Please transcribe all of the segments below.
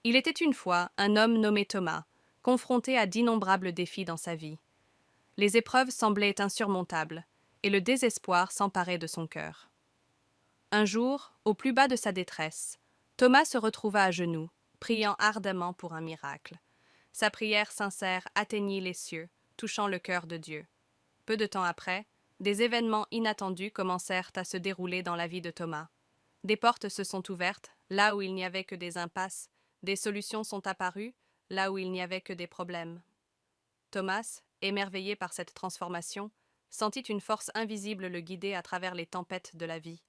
Il était une fois un homme nommé Thomas, confronté à d'innombrables défis dans sa vie. Les épreuves semblaient insurmontables, et le désespoir s'emparait de son cœur. Un jour, au plus bas de sa détresse, Thomas se retrouva à genoux, priant ardemment pour un miracle. Sa prière sincère atteignit les cieux, touchant le cœur de Dieu. Peu de temps après, des événements inattendus commencèrent à se dérouler dans la vie de Thomas. Des portes se sont ouvertes, là où il n'y avait que des impasses, des solutions sont apparues, là où il n'y avait que des problèmes. Thomas, émerveillé par cette transformation, sentit une force invisible le guider à travers les tempêtes de la vie.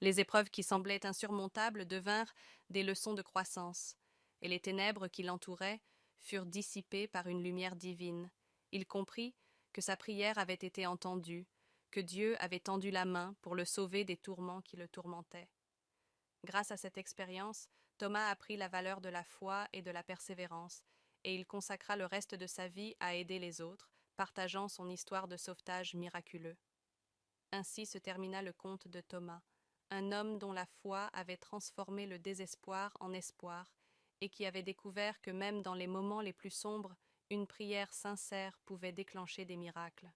Les épreuves qui semblaient insurmontables devinrent des leçons de croissance, et les ténèbres qui l'entouraient furent dissipées par une lumière divine. Il comprit que sa prière avait été entendue, que Dieu avait tendu la main pour le sauver des tourments qui le tourmentaient. Grâce à cette expérience, Thomas apprit la valeur de la foi et de la persévérance, et il consacra le reste de sa vie à aider les autres, partageant son histoire de sauvetage miraculeux. Ainsi se termina le conte de Thomas, un homme dont la foi avait transformé le désespoir en espoir, et qui avait découvert que même dans les moments les plus sombres, une prière sincère pouvait déclencher des miracles.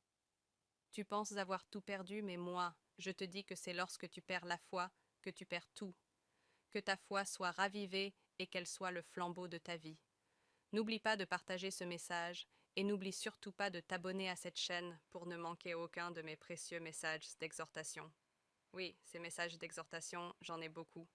Tu penses avoir tout perdu, mais moi, je te dis que c'est lorsque tu perds la foi que tu perds tout. Que ta foi soit ravivée et qu'elle soit le flambeau de ta vie. N'oublie pas de partager ce message et n'oublie surtout pas de t'abonner à cette chaîne pour ne manquer aucun de mes précieux messages d'exhortation. Oui, ces messages d'exhortation, j'en ai beaucoup.